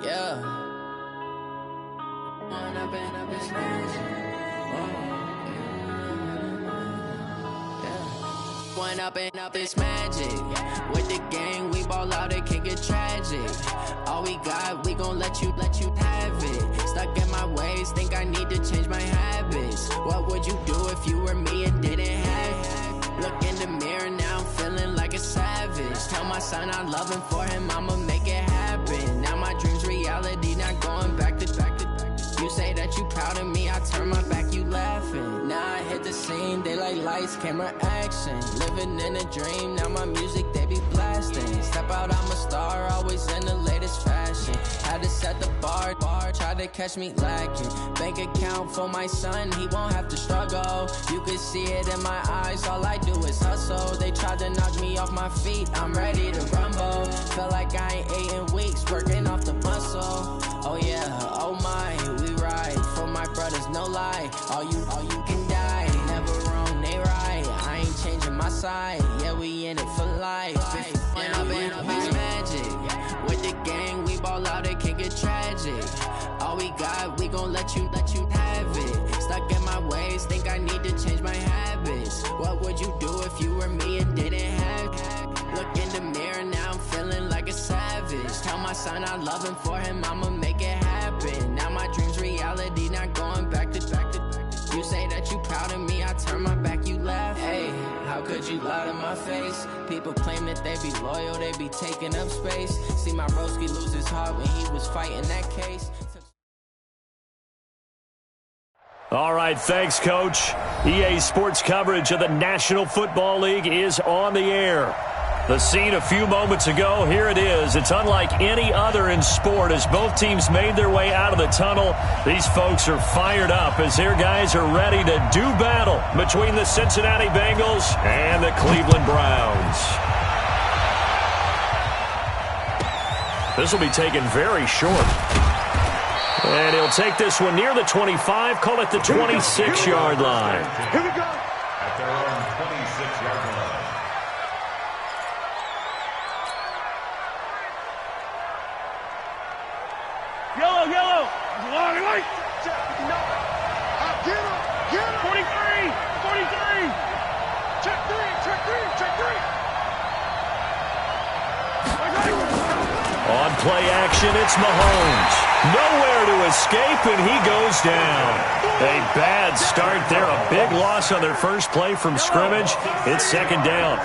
Yeah. One up and up, it's magic. With the gang, we ball out, it can get tragic. All we got, we gon' let you have it. Stuck in my ways, think I need to change my habits. What would you do if you were me and didn't have it? Look in the mirror, now I'm feeling like a savage. Tell my son I love him, for him I'ma make it happen. Now my dream's reality, not going back to. You say that you proud of me, I turn my back, you laughing. Now I hit the scene, they like lights, camera, action. Living in a dream, now my music, they be blasting. Step out, I'm a star, always in the latest fashion. Had to set the bar, try to catch me lacking. Bank account for my son, he won't have to struggle. You can see it in my eyes, all I do is hustle. They tried to knock me off my feet, I'm ready to rumble. Felt like I ain't ate in weeks, working off the muscle. Oh yeah, oh my, we ride for my brothers, no lie. All you can die, never wrong, they right. I ain't changing my side, yeah, we in it for life. When up and up, it's magic. With the gang, we ball out, it can get tragic. All we got, we gon' let you have it. Stuck in my ways, think I need to change my habits. What would you do if you were me and didn't have it? Look in the mirror, now I'm feeling like a savage. Tell my son I love him, for him I'ma make it happen. Now my dream's reality, not going back to. You say that you proud of me, I turn my back, you laugh. Hey, how could you lie to my face? People claim that they be loyal, they be taking up space. See my broski lose his heart when he was fighting that case. All right, thanks, Coach. EA Sports coverage of the National Football League is on the air. The scene a few moments ago, here it is. It's unlike any other in sport as both teams made their way out of the tunnel. These folks are fired up as their guys are ready to do battle between the Cincinnati Bengals and the Cleveland Browns. This will be taken very short. And he'll take this one near the 25, call it the 26-yard line. Here we go. At their own 26-yard line. Yellow. Long light. Get him. 43. Check three. On play action, it's Mahomes. Nowhere to escape, and he goes down. A bad start there. A big loss on their first play from scrimmage. It's second down.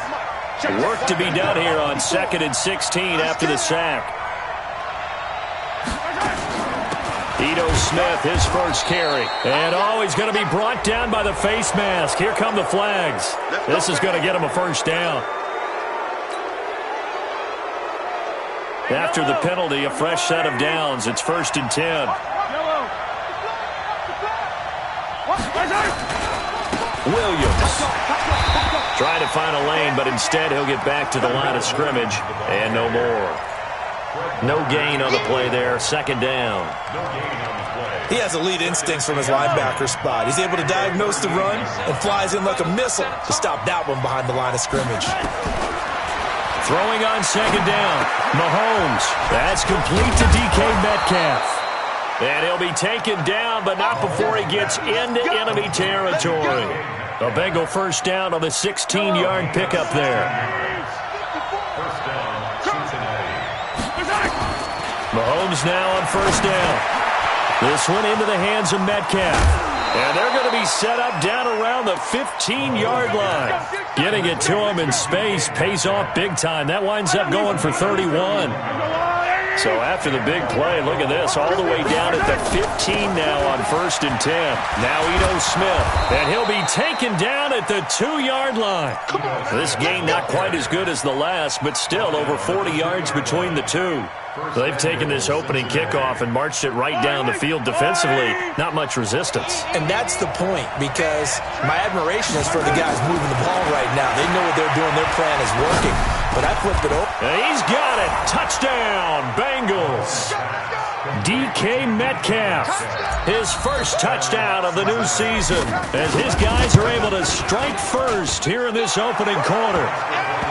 Work to be done here on 2nd and 16 after the sack. Ito Smith, his first carry. And he's going to be brought down by the face mask. Here come the flags. This is going to get him a first down. After the penalty, a fresh set of downs. It's 1st and 10. Williams trying to find a lane, but instead he'll get back to the line of scrimmage. And no more. No gain on the play there. 2nd down. He has elite instincts from his linebacker spot. He's able to diagnose the run and flies in like a missile to stop that one behind the line of scrimmage. Throwing on 2nd down. Mahomes. That's complete to DK Metcalf. And he'll be taken down, but not before he gets into enemy territory. A Bengal first down on the 16-yard pickup there. First down, Cincinnati. Mahomes now on 1st down. This one into the hands of Metcalf. And they're going to be set up down around the 15-yard line. Getting it to him in space pays off big time. That winds up going for 31. So after the big play, look at this, all the way down at the 15 now on 1st and 10. Now Ito Smith, and he'll be taken down at the 2-yard line. This gain not quite as good as the last, but still over 40 yards between the two. They've taken this opening kickoff and marched it right down the field defensively. Not much resistance. And that's the point, because my admiration is for the guys moving the ball right now. They know what they're doing. Their plan is working. But I flipped it over. And he's got it. Touchdown, Bengals. DK Metcalf, his first touchdown of the new season, as his guys are able to strike first here in this opening quarter.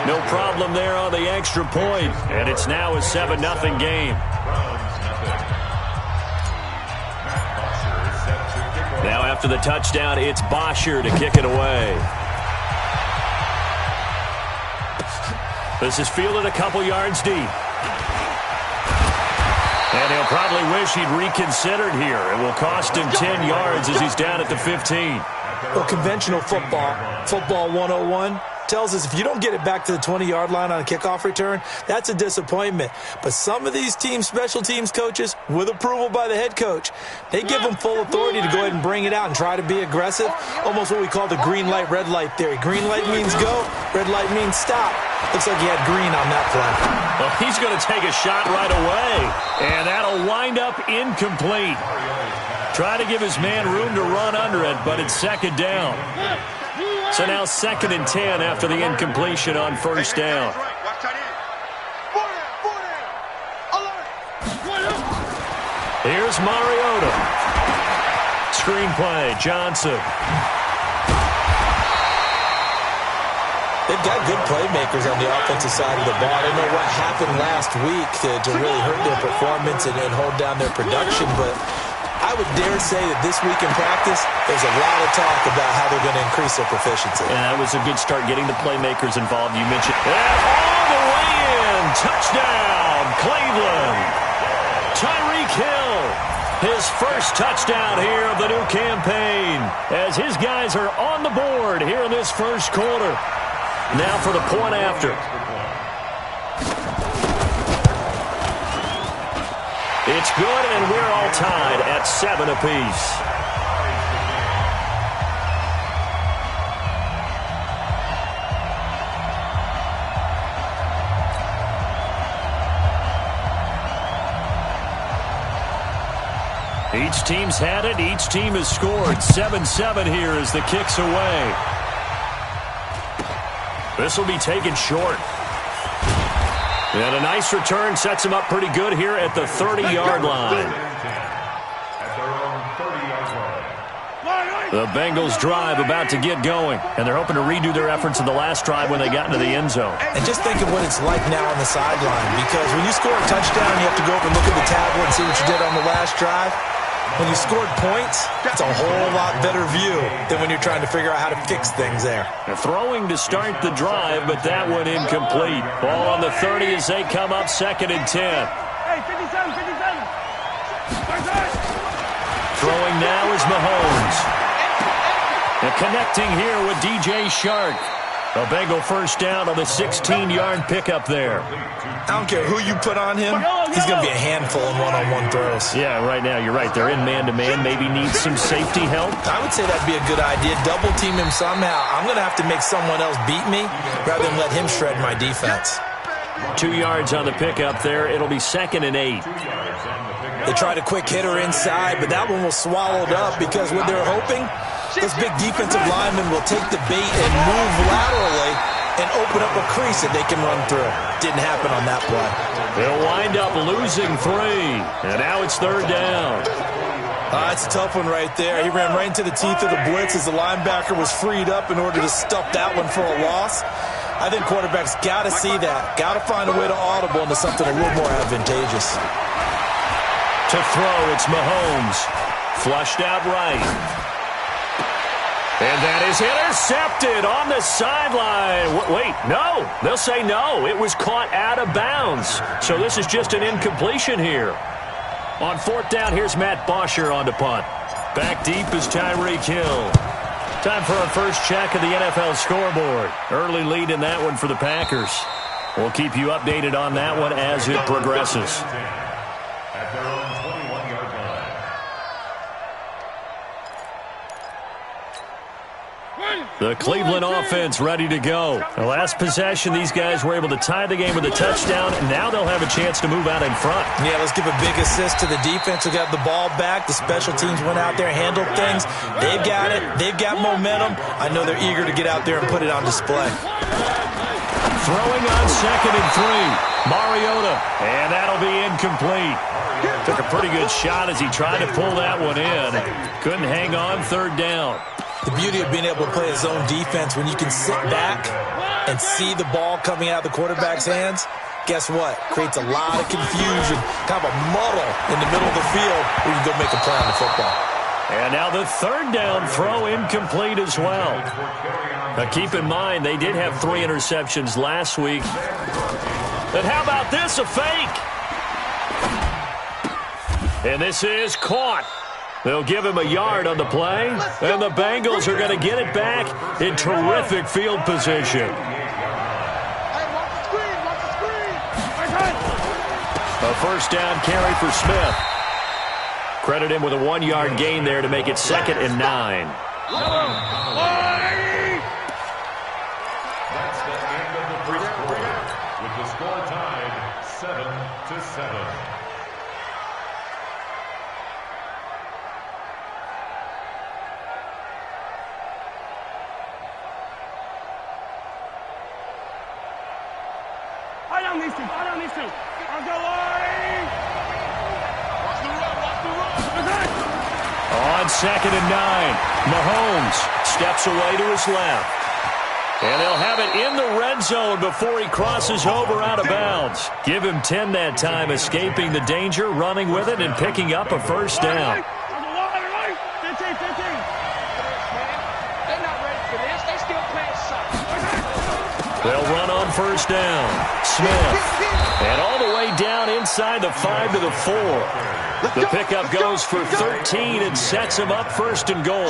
No problem there on the extra point, and it's now a 7-0 game. Now after the touchdown, it's Bosher to kick it away. This is fielded a couple yards deep. And he'll probably wish he'd reconsidered here. It will cost him 10 yards as he's down at the 15. Well, conventional football 101, tells us if you don't get it back to the 20-yard line on a kickoff return, that's a disappointment. But some of these special teams coaches, with approval by the head coach, they give them full authority to go ahead and bring it out and try to be aggressive. Almost what we call the green light, red light theory. Green light means go, red light means stop. Looks like he had green on that play. Well, he's going to take a shot right away, and that'll wind up incomplete. Try to give his man room to run under it, but it's second down. So now 2nd and 10 after the incompletion on first down. Here's Mariota. Screenplay, Johnson. They've got good playmakers on the offensive side of the ball. I don't know what happened last week to really hurt their performance and hold down their production, but I would dare say that this week in practice, there's a lot of talk about how they're going to increase their proficiency. And that was a good start getting the playmakers involved. You mentioned all the way in. Touchdown, Cleveland. Tyreek Hill, his first touchdown here of the new campaign, as his guys are on the board here in this first quarter. Now for the point after. It's good, and we're all tied at 7 apiece. Each team's had it. Each team has scored. 7-7 here as the kick's away. This will be taken short. And a nice return sets him up pretty good here at the 30-yard line. The Bengals drive about to get going, and they're hoping to redo their efforts in the last drive when they got into the end zone. And just think of what it's like now on the sideline, because when you score a touchdown, you have to go over and look at the tablet and see what you did on the last drive. When you scored points, it's a whole lot better view than when you're trying to figure out how to fix things there. They're throwing to start the drive, but that one incomplete. Ball on the 30 as they come up 2nd and 10. Hey, 57. Throwing now is Mahomes. And connecting here with DJ Shark. A Bengal first down on the 16-yard pickup there. I don't care who you put on him, he's going to be a handful in one-on-one throws. Yeah, right now, you're right. They're in man-to-man. Maybe need some safety help. I would say that'd be a good idea. Double team him somehow. I'm going to have to make someone else beat me rather than let him shred my defense. 2 yards on the pickup there. It'll be 2nd and 8. They tried a quick hitter inside, but that one was swallowed up because what they're hoping, this big defensive lineman will take the bait and move laterally and open up a crease that they can run through. Didn't happen on that play. They'll wind up losing 3, and now it's 3rd down. That's a tough one right there. He ran right into the teeth of the blitz as the linebacker was freed up in order to stuff that one for a loss. I think quarterbacks got to see that. Got to find a way to audible into something a little more advantageous. To throw, it's Mahomes. Flushed out right. And that is intercepted on the sideline. Wait, no. They'll say no. It was caught out of bounds. So this is just an incompletion here. On 4th down, here's Matt Bosher on to punt. Back deep is Tyreek Hill. Time for our first check of the NFL scoreboard. Early lead in that one for the Packers. We'll keep you updated on that one as it progresses. At their own 21-yard line. The Cleveland offense ready to go. The last possession, these guys were able to tie the game with a touchdown, and now they'll have a chance to move out in front. Yeah, let's give a big assist to the defense who got the ball back. The special teams went out there, handled things. They've got it. They've got momentum. I know they're eager to get out there and put it on display. Throwing on 2nd and 3. Mariota, and that'll be incomplete. Took a pretty good shot as he tried to pull that one in. Couldn't hang on 3rd down. The beauty of being able to play a zone defense when you can sit back and see the ball coming out of the quarterback's hands, guess what? Creates a lot of confusion, kind of a muddle in the middle of the field where you can go make a play on the football. And now the third down throw incomplete as well. Now keep in mind, they did have 3 interceptions last week. And how about this, a fake? And this is caught. They'll give him a yard on the play, and the Bengals are going to get it back in terrific field position. A first down carry for Smith. Credit him with a 1-yard gain there to make it 2nd and 9. That's the end of the first quarter, with the score tied 7-7. On 2nd and 9, Mahomes steps away to his left. And they'll have it in the red zone before he crosses over out of bounds. Give him 10 that time, escaping the danger, running with it, and picking up a first down. They'll run on first down. Smith. And all the way down inside the 5 to the 4. The pickup goes for 13 and sets him up 1st and goal.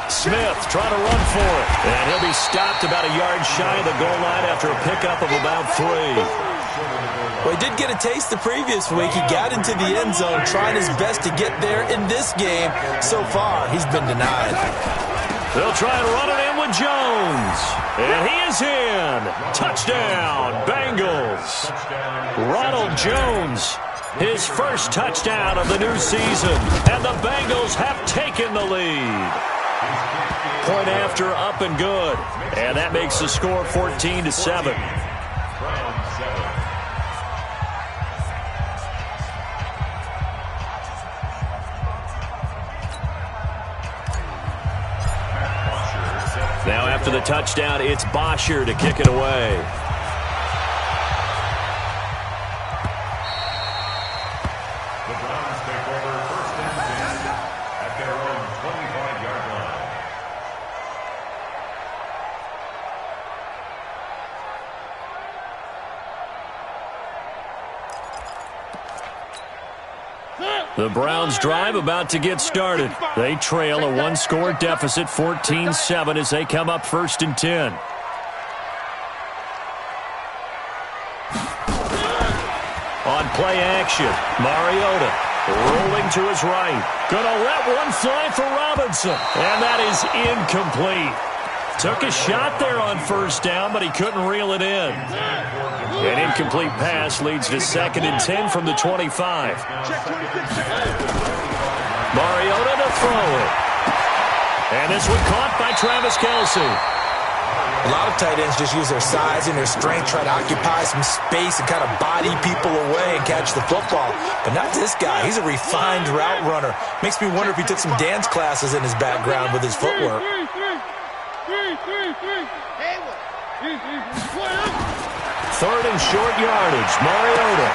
Smith trying to run for it. And he'll be stopped about a yard shy of the goal line after a pickup of about 3. Well, he did get a taste the previous week. He got into the end zone trying his best to get there in this game. So far, he's been denied. They'll try and run it in with Jones. And he is in. Touchdown, Bengals. Ronald Jones, his first touchdown of the new season. And the Bengals have taken the lead. Point after, up and good. And that makes the score 14-7. Now after the touchdown, it's Bosher to kick it away. The Browns take over 1st and 10 at their own 25-yard line. The Browns drive about to get started. They trail a 1-score deficit, 14-7, as they come up 1st and 10. On play action, Mariota rolling to his right. Gonna let one fly for Robinson. And that is incomplete. Took a shot there on first down, but he couldn't reel it in. An incomplete pass leads to 2nd and 10 from the 25. Mariota to throw it. And this one caught by Travis Kelce. A lot of tight ends just use their size and their strength, try to occupy some space and kind of body people away and catch the football. But not this guy. He's a refined route runner. Makes me wonder if he took some dance classes in his background with his footwork. 3rd and short yardage, Mariota.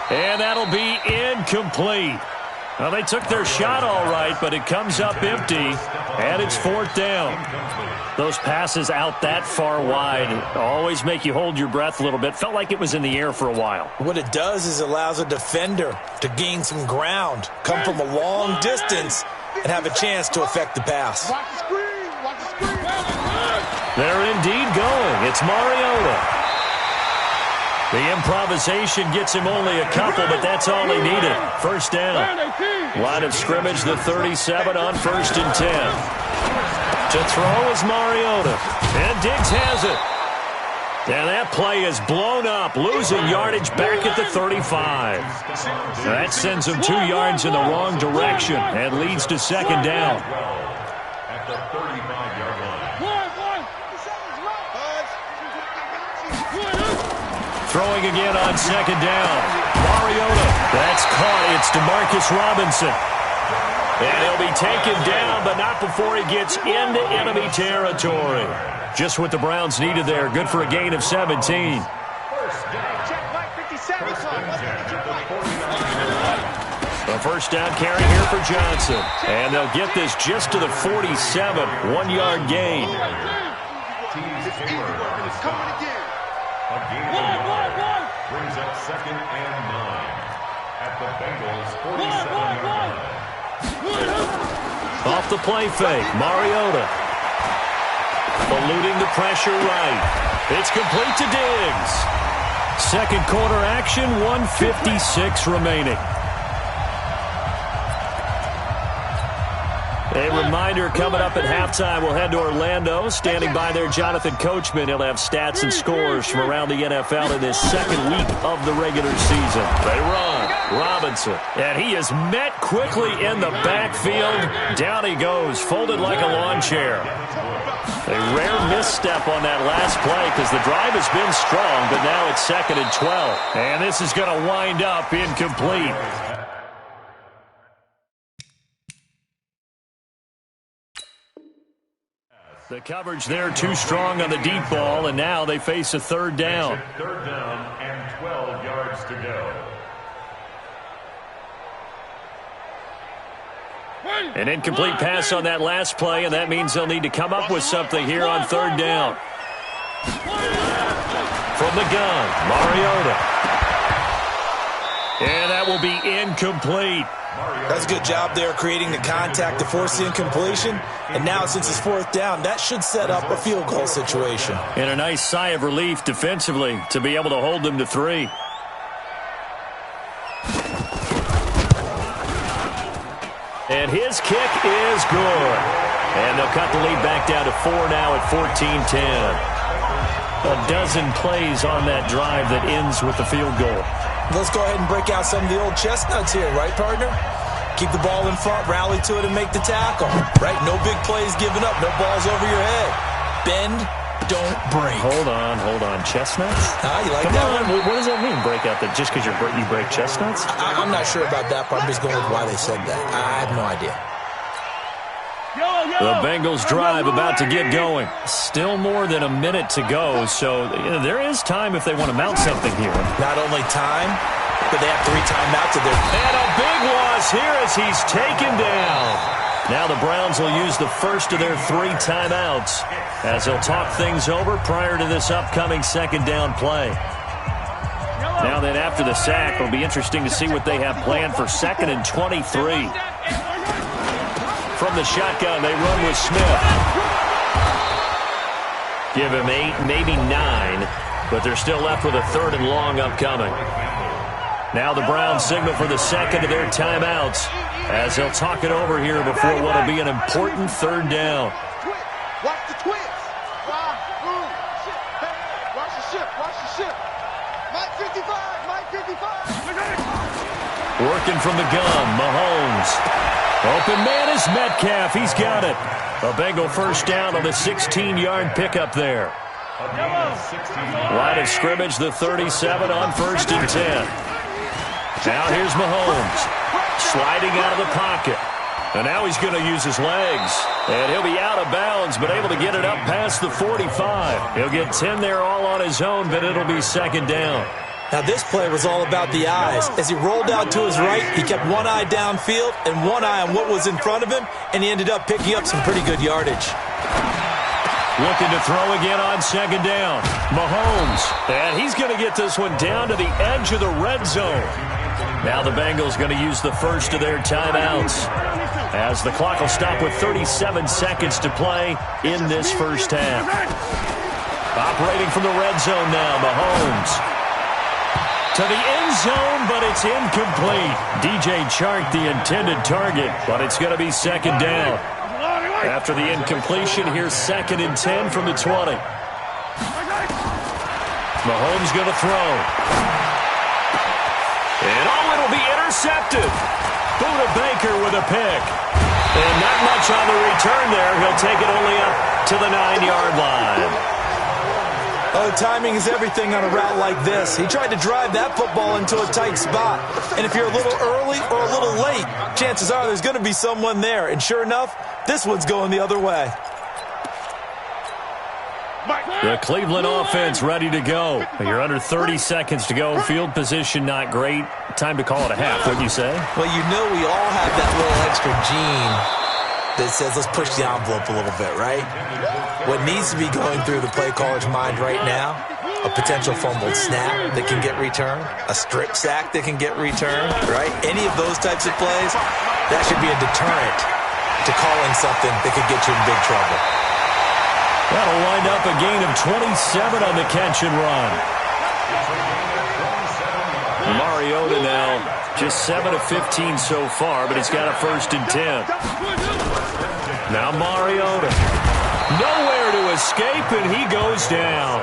And that'll be incomplete. Well, they took their shot all right, but it comes up empty, and it's 4th down. Those passes out that far wide always make you hold your breath a little bit. Felt like it was in the air for a while. What it does is allows a defender to gain some ground, come from a long distance, and have a chance to affect the pass. Watch the screen! Watch the screen! They're indeed going. It's Mariota. The improvisation gets him only a couple, but that's all he needed. First down. Line of scrimmage, the 37 on 1st and 10. To throw is Mariota. And Diggs has it. And that play is blown up, losing yardage back at the 35. That sends him 2 yards in the wrong direction and leads to 2nd down. At the 35-yard line. Throwing again on second down. Mariota. That's caught. It's Demarcus Robinson. And he'll be taken down, but not before he gets into enemy territory. Just what the Browns needed there. Good for a gain of 17. A first down carry here for Johnson. And they'll get this just to the 47. 1-yard gain. A gain of 1 brings up 2nd and 9 at the Bengals' 47-yard line. Off the play fake, Mariota. Eluding the pressure right. It's complete to Diggs. Second quarter action, 1:56 remaining. A reminder coming up at halftime, we'll head to Orlando. Standing by there, Jonathan Coachman. He'll have stats and scores from around the NFL in this second week of the regular season. They run. Robinson. And he is met quickly in the backfield. Down he goes, folded like a lawn chair. A rare misstep on that last play because the drive has been strong, but now it's 2nd and 12. And this is going to wind up incomplete. The coverage there too strong on the deep ball, and now they face a third down. 3rd down and 12 yards to go. An incomplete pass on that last play, and that means they'll need to come up with something here on 3rd down. From the gun, Mariota. And that will be incomplete. That's a good job there creating the contact to force the incompletion. And now since it's 4th down, that should set up a field goal situation. And a nice sigh of relief defensively to be able to hold them to 3. And his kick is good. And they'll cut the lead back down to 4 now at 14-10. A dozen plays on that drive that ends with the field goal. Let's go ahead and break out some of the old chestnuts here, right, partner? Keep the ball in front, rally to it, and make the tackle. Right? No big plays given up, no balls over your head. Bend, don't break. Hold on. Chestnuts? You like Come that on. one? What does that mean, break out? That just because you break chestnuts? I'm not sure about that, but I'm just going with why they said that. I have no idea. The Bengals drive about to get going. Still more than a minute to go, so there is time if they want to mount something here. Not only time, but they have 3 timeouts. And a big loss here as he's taken down. Now the Browns will use the first of their 3 timeouts as they'll talk things over prior to this upcoming 2nd down play. Now then, after the sack, it'll be interesting to see what they have planned for 2nd and 23. From the shotgun, they run with Smith. Give him 8, maybe 9, but they're still left with a 3rd and long upcoming. Now the Browns signal for the 2nd of their timeouts as they'll talk it over here before what will be an important 3rd down. Watch the twist. Watch the ship. Mike 55. Working from the gun, Mahomes. Open man is Metcalf. He's got it. A Bengal first down on the 16-yard pickup there. Line of scrimmage, the 37 on 1st and 10. Now here's Mahomes. Sliding out of the pocket. And now he's going to use his legs. And he'll be out of bounds, but able to get it up past the 45. He'll get 10 there all on his own, but it'll be 2nd down. Now, this play was all about the eyes. As he rolled out to his right, he kept one eye downfield and one eye on what was in front of him, and he ended up picking up some pretty good yardage. Looking to throw again on 2nd down. Mahomes. And he's going to get this one down to the edge of the red zone. Now the Bengals going to use the first of their timeouts as the clock will stop with 37 seconds to play in this first half. Operating from the red zone now, Mahomes. To the end zone, but it's incomplete. DJ Chark, the intended target, but it's going to be 2nd down. After the incompletion, here's 2nd and 10 from the 20. Mahomes going to throw. And it'll be intercepted. Buda Baker with a pick. And not much on the return there. He'll take it only up to the 9-yard line. Oh, timing is everything on a route like this. He tried to drive that football into a tight spot. And if you're a little early or a little late, chances are there's going to be someone there. And sure enough, this one's going the other way. The Cleveland offense ready to go. You're under 30 seconds to go. Field position not great. Time to call it a half, wouldn't you say? Well, you know we all have that little extra gene that says let's push the envelope a little bit, right? What needs to be going through the play caller's mind right now, a potential fumbled snap that can get returned, a strip sack that can get returned, right? Any of those types of plays, that should be a deterrent to calling something that could get you in big trouble. That'll wind up a gain of 27 on the catch and run. Mariota now just 7 of 15 so far, but he's got a 1st and 10. Now Mariota. Nowhere to escape, and he goes down.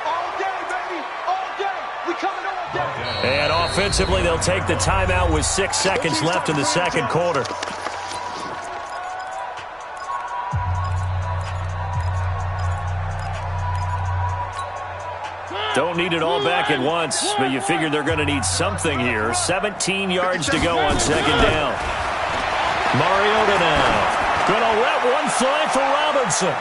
All day, baby. All day. We coming all day. And offensively, they'll take the timeout with 6 seconds left in the second quarter. Don't need it all back at once, but you figure they're going to need something here. 17 yards to go on 2nd down. Mariota now. Going to let one fly for Robinson.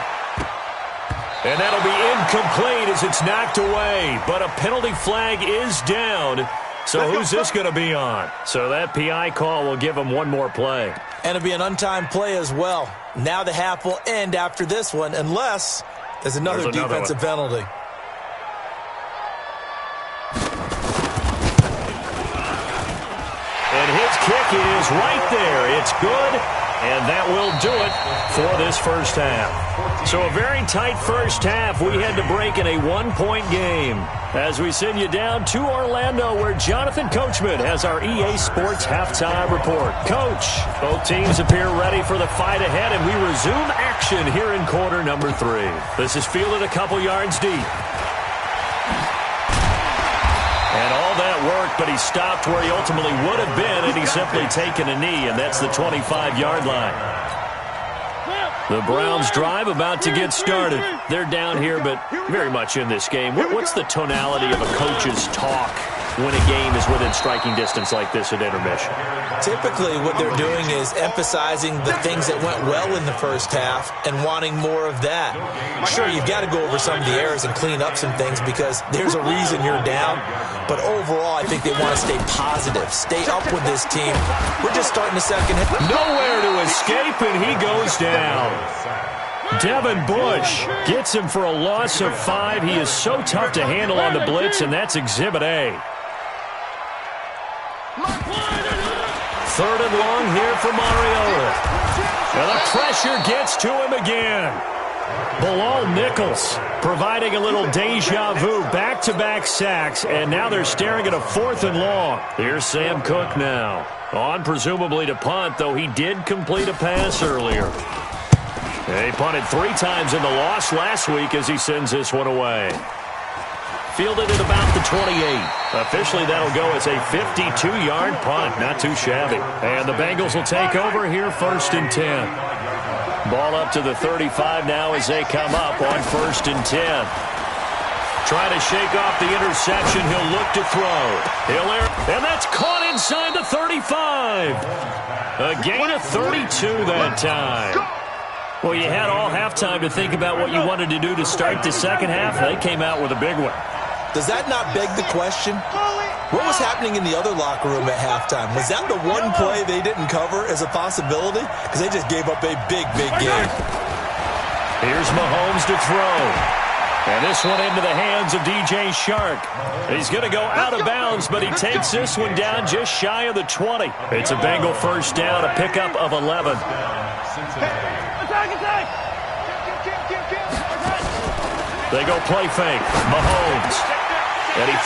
And that'll be incomplete as it's knocked away. But a penalty flag is down. So who's this going to be on? So that PI call will give him one more play. And it'll be an untimed play as well. Now the half will end after this one, unless there's another defensive penalty. And his kick is right there. It's good. And that will do it for this first half. So a very tight first half. We had to break in a 1-point game as we send you down to Orlando, where Jonathan Coachman has our EA Sports halftime report. Coach, both teams appear ready for the fight ahead, and we resume action here in quarter number 3. This is fielded a couple yards deep. And all that worked, but he stopped where he ultimately would have been, and he's simply taken a knee, and that's the 25-yard line. The Browns drive about to get started. They're down here, but very much in this game. What's the tonality of a coach's talk when a game is within striking distance like this at intermission? Typically, what they're doing is emphasizing the things that went well in the first half and wanting more of that. Sure, you've got to go over some of the errors and clean up some things because there's a reason you're down. But overall, I think they want to stay positive, stay up with this team. We're just starting the second half. Nowhere to escape, and he goes down. Devin Bush gets him for a loss of 5. He is so tough to handle on the blitz, and that's Exhibit A. 3rd and long here for Mariota. And the pressure gets to him again. Bilal Nichols providing a little deja vu. Back-to-back sacks, and now they're staring at a 4th and long. Here's Sam Cook now. On presumably to punt, though he did complete a pass earlier. And he punted 3 times in the loss last week as he sends this one away. Fielded at about the 28. Officially, that'll go as a 52-yard punt. Not too shabby. And the Bengals will take over here 1st and 10. Ball up to the 35 now as they come up on 1st and 10. Trying to shake off the interception. He'll look to throw. He'll air, and that's caught inside the 35. A gain of 32 that time. Well, you had all halftime to think about what you wanted to do to start the second half. They came out with a big one. Does that not beg the question? What was happening in the other locker room at halftime? Was that the one play they didn't cover as a possibility? Because they just gave up a big, big game. Here's Mahomes to throw. And this one into the hands of DJ Shark. He's going to go out of bounds, but he takes this one down just shy of the 20. It's a Bengal first down, a pickup of 11. They go play fake. Mahomes. And he